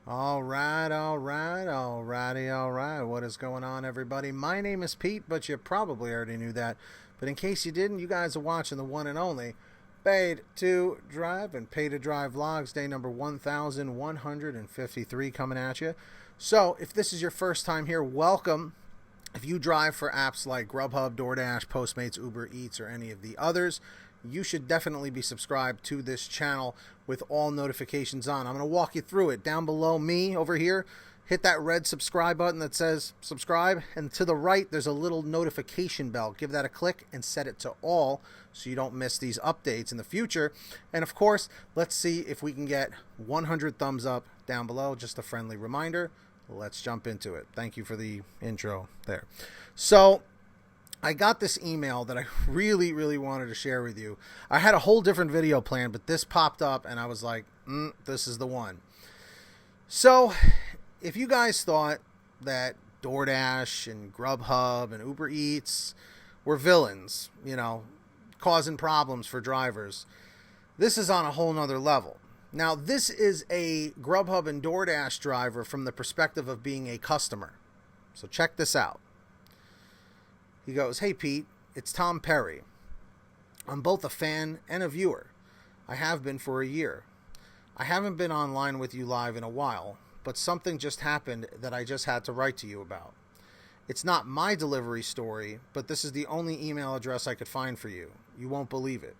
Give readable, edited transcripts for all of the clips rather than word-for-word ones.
All right. What is going on, everybody? My name is Pete, but you probably already knew that. But in case you didn't, you guys are watching the one and only Paid to Drive and Pay to Drive Vlogs, day number 1153 coming at you. So, if this is your first time here, welcome. If you drive for apps like GrubHub, DoorDash, Postmates, Uber Eats, or any of the others, you should definitely be subscribed to this channel with all notifications on. I'm going to walk you through it. Down below me over here, hit that red subscribe button that says subscribe, and to the right there's a little notification bell. Give that a click and set it to all so you don't miss these updates in the future. And of course, let's see if we can get 100 thumbs up down below. Just a friendly reminder. Let's jump into it. Thank you for the intro there. So I got this email that I really wanted to share with you. I had a whole different video planned, but this popped up and I was like, this is the one. So if you guys thought that DoorDash and GrubHub and Uber Eats were villains, causing problems for drivers, this is on a whole nother level. Now, this is a GrubHub and DoorDash driver from the perspective of being a customer. So check this out. He goes, "Hey Pete, it's Tom Perri. I'm both a fan and a viewer. I have been for a year. I haven't been online with you live in a while, but something just happened that I just had to write to you about. It's not my delivery story, but this is the only email address I could find for you. You won't believe it.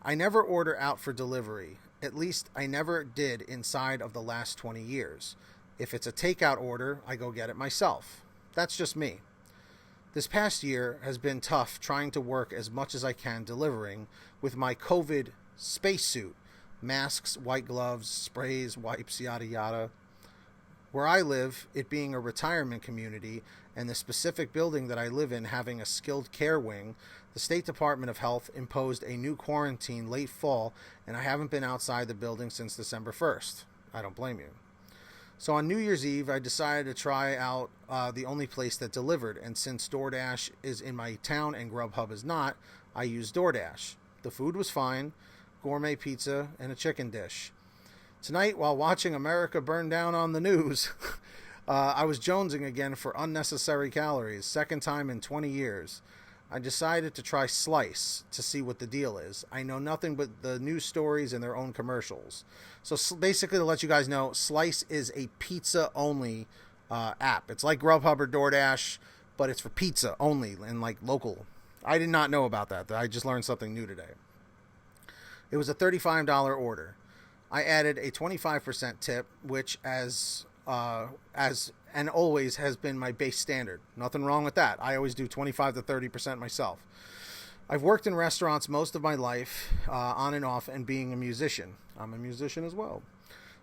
I never order out for delivery. At least I never did inside of the last 20 years. If it's a takeout order, I go get it myself. That's just me. This past year has been tough trying to work as much as I can delivering with my COVID spacesuit, masks, white gloves, sprays, wipes, yada yada. Where I live, it being a retirement community, and the specific building that I live in having a skilled care wing, the State Department of Health imposed a new quarantine late fall, and I haven't been outside the building since December 1st. I don't blame you. So on New Year's Eve, I decided to try out the only place that delivered, and since DoorDash is in my town and GrubHub is not, I used DoorDash. The food was fine, gourmet pizza, and a chicken dish. Tonight, while watching America burn down on the news, I was jonesing again for unnecessary calories, second time in 20 years. I decided to try Slice to see what the deal is. I know nothing but the news stories and their own commercials. So basically, to let you guys know, Slice is a pizza-only app. It's like GrubHub or DoorDash, but it's for pizza only and like local. I did not know about that. I just learned something new today. It was a $35 order. I added a 25% tip, which as and always has been my base standard. Nothing wrong with that. I always do 25 to 30% myself. I've worked in restaurants most of my life, on and off, and being a musician. I'm a musician as well.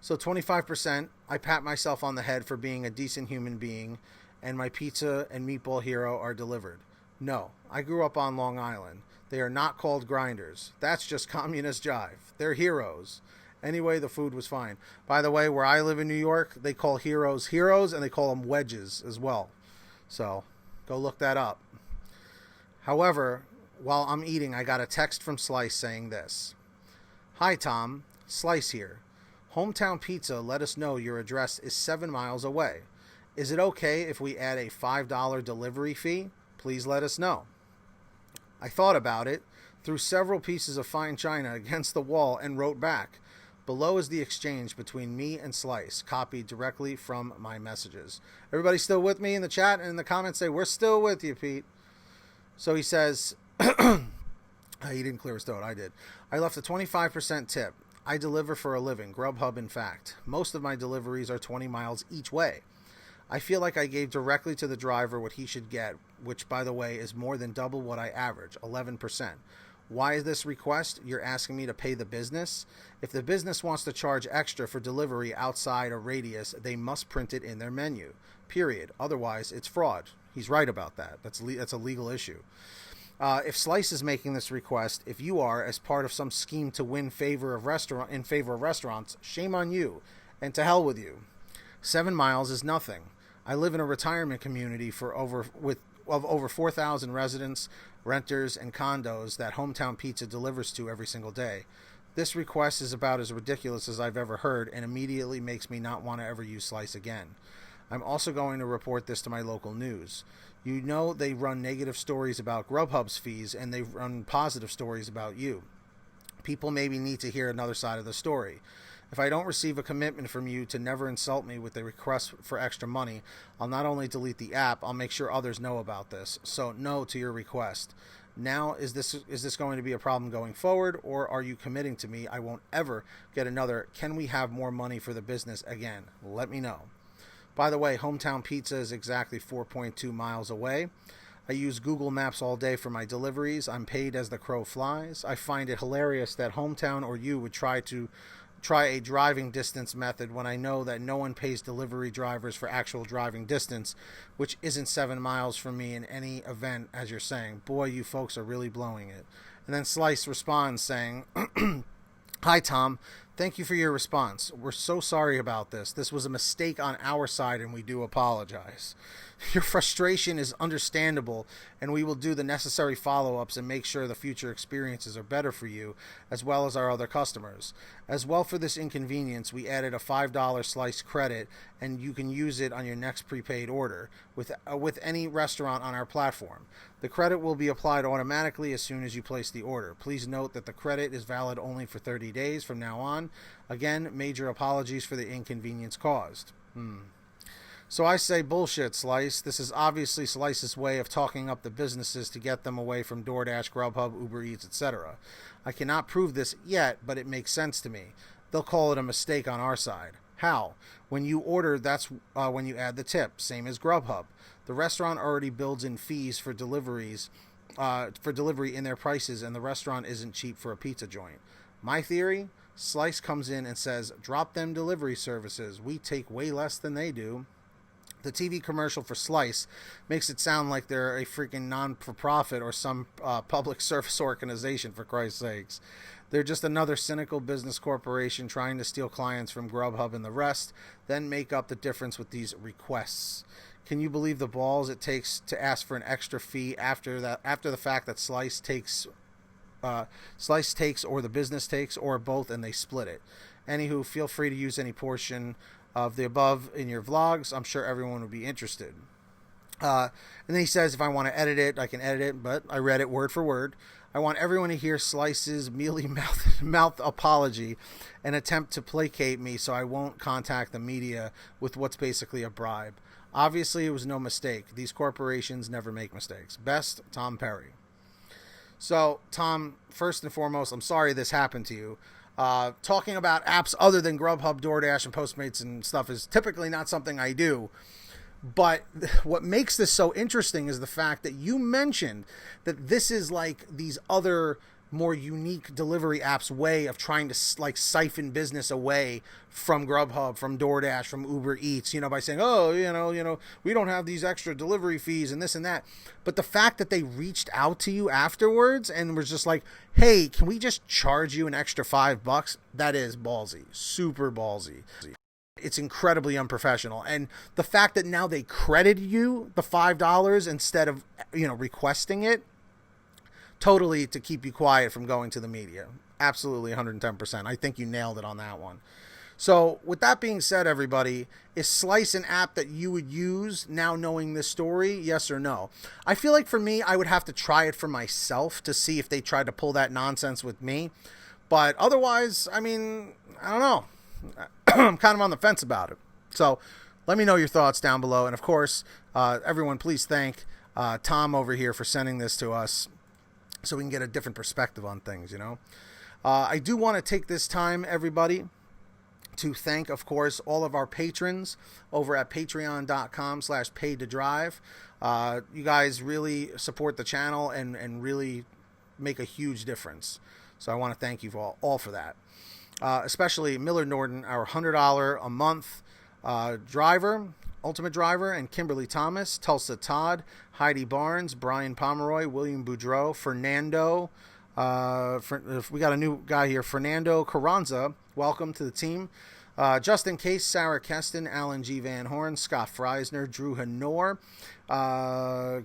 So 25%, I pat myself on the head for being a decent human being, and my pizza and meatball hero are delivered. No, I grew up on Long Island. They are not called grinders. That's just communist jive. They're heroes. Anyway, the food was fine. By the way, where I live in New York, they call heroes, and they call them wedges as well. So, go look that up. However, while I'm eating, I got a text from Slice saying this. "Hi, Tom. Slice here. Hometown Pizza let us know your address is 7 miles away. Is it okay if we add a $5 delivery fee? Please let us know." I thought about it, threw several pieces of fine china against the wall, and wrote back. Below is the exchange between me and Slice, copied directly from my messages. Everybody still with me in the chat and in the comments? Say, "We're still with you, Pete." So he says, he didn't clear his throat, I did. "I left a 25% tip. I deliver for a living, GrubHub in fact. Most of my deliveries are 20 miles each way. I feel like I gave directly to the driver what he should get, which, by the way, is more than double what I average, 11%. Why is this request? You're asking me to pay the business? If the business wants to charge extra for delivery outside a radius, they must print it in their menu. Period. Otherwise, it's fraud." He's right about that. That's a legal issue. If Slice is making this request, if you are, as part of some scheme to win in favor of restaurants, shame on you, and to hell with you. 7 miles is nothing. I live in a retirement community of over 4,000 residents, renters, and condos that Hometown Pizza delivers to every single day. This request is about as ridiculous as I've ever heard and immediately makes me not want to ever use Slice again. I'm also going to report this to my local news. You know they run negative stories about GrubHub's fees and they run positive stories about you. People maybe need to hear another side of the story. If I don't receive a commitment from you to never insult me with a request for extra money, I'll not only delete the app, I'll make sure others know about this. So no to your request. Now, is this going to be a problem going forward, or are you committing to me I won't ever get another "can we have more money for the business" again? Let me know. By the way, Hometown Pizza is exactly 4.2 miles away. I use Google Maps all day for my deliveries. I'm paid as the crow flies. I find it hilarious that Hometown or you would try a driving distance method when I know that no one pays delivery drivers for actual driving distance, which isn't 7 miles from me in any event, as you're saying. Boy, you folks are really blowing it. And then Slice responds saying, Hi, Tom. Thank you for your response. We're so sorry about this. This was a mistake on our side, and we do apologize. Your frustration is understandable, and we will do the necessary follow-ups and make sure the future experiences are better for you, as well as our other customers. As well, for this inconvenience, we added a $5 Slice credit, and you can use it on your next prepaid order with any restaurant on our platform. The credit will be applied automatically as soon as you place the order. Please note that the credit is valid only for 30 days from now on. Again, major apologies for the inconvenience caused. So I say bullshit, Slice. This is obviously Slice's way of talking up the businesses to get them away from DoorDash, GrubHub, Uber Eats, etc. I cannot prove this yet, but it makes sense to me. They'll call it a mistake on our side. How? When you order, that's when you add the tip, same as GrubHub. The restaurant already builds in fees for delivery in their prices, and the restaurant isn't cheap for a pizza joint. My theory? Slice comes in and says, drop them delivery services. We take way less than they do. The TV commercial for Slice makes it sound like they're a freaking non-for-profit or some public service organization, for Christ's sakes. They're just another cynical business corporation trying to steal clients from GrubHub and the rest, then make up the difference with these requests. Can you believe the balls it takes to ask for an extra fee after the fact that Slice takes or the business takes, or both, and they split it? Anywho, feel free to use any portion of the above in your vlogs. I'm sure everyone would be interested. And then he says, if I want to edit it, I can edit it, but I read it word for word. I want everyone to hear Slice's mealy-mouthed apology and attempt to placate me so I won't contact the media with what's basically a bribe. Obviously, it was no mistake. These corporations never make mistakes. Best, Tom Perri. So, Tom, first and foremost, I'm sorry this happened to you. Talking about apps other than GrubHub, DoorDash, and Postmates and stuff is typically not something I do. But what makes this so interesting is the fact that you mentioned that this is like these other more unique delivery apps' way of trying to like siphon business away from GrubHub, from DoorDash, from Uber Eats, by saying, oh, we don't have these extra delivery fees and this and that. But the fact that they reached out to you afterwards and was just like, hey, can we just charge you an extra $5? That is ballsy, super ballsy. It's incredibly unprofessional. And the fact that now they credit you the $5 instead of, requesting it, totally to keep you quiet from going to the media. Absolutely 110%. I think you nailed it on that one. So with that being said, everybody, is Slice an app that you would use now knowing this story? Yes or no? I feel like for me, I would have to try it for myself to see if they tried to pull that nonsense with me. But otherwise, I don't know. I'm kind of on the fence about it. So let me know your thoughts down below. And of course, everyone, please thank Tom over here for sending this to us so we can get a different perspective on things, I do want to take this time, everybody, to thank, of course, all of our patrons over at patreon.com/paidtodrive. You guys really support the channel and really make a huge difference. So I want to thank you all for that. Especially Millard Norton, our $100 a month ultimate driver, and Kimberly Thomas, Tulsa Todd, Heidi Barnes, Brian Pomeroy, William Boudreau, Fernando. We got a new guy here, Fernando Carranza. Welcome to the team. Justin Case, Sarah Keston, Alan G. Van Horn, Scott Freisner, Drew Hanor,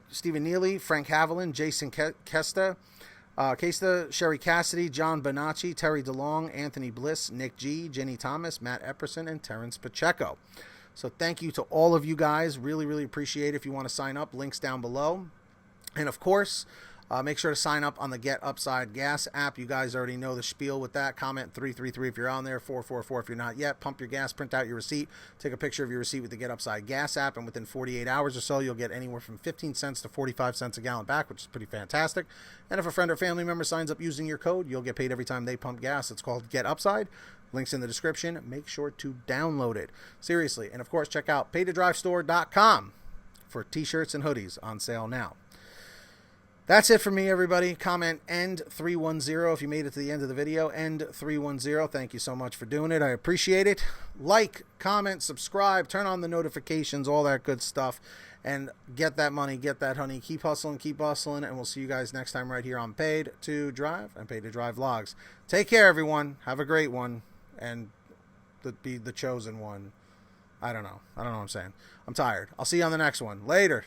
Stephen Neely, Frank Haviland, Jason Kesta, Casey, Sherry Cassidy, John Bonacci, Terry DeLong, Anthony Bliss, Nick G, Jenny Thomas, Matt Epperson, and Terrence Pacheco. So thank you to all of you guys. Really, really appreciate it. If you want to sign up, links down below. And of course, make sure to sign up on the Get Upside Gas app. You guys already know the spiel with that. Comment 333 if you're on there, 444 if you're not yet. Pump your gas, print out your receipt, take a picture of your receipt with the Get Upside Gas app, and within 48 hours or so, you'll get anywhere from 15 cents to 45 cents a gallon back, which is pretty fantastic. And if a friend or family member signs up using your code, you'll get paid every time they pump gas. It's called Get Upside. Links in the description. Make sure to download it. Seriously. And of course, check out paytodrivestore.com for t-shirts and hoodies on sale now. That's it for me, everybody. Comment END310 if you made it to the end of the video. END310. Thank you so much for doing it. I appreciate it. Like, comment, subscribe, turn on the notifications, all that good stuff. And get that money, get that honey. Keep hustling, keep hustling. And we'll see you guys next time right here on Paid to Drive and Paid to Drive Vlogs. Take care, everyone. Have a great one. And be the chosen one. I don't know what I'm saying. I'm tired. I'll see you on the next one. Later.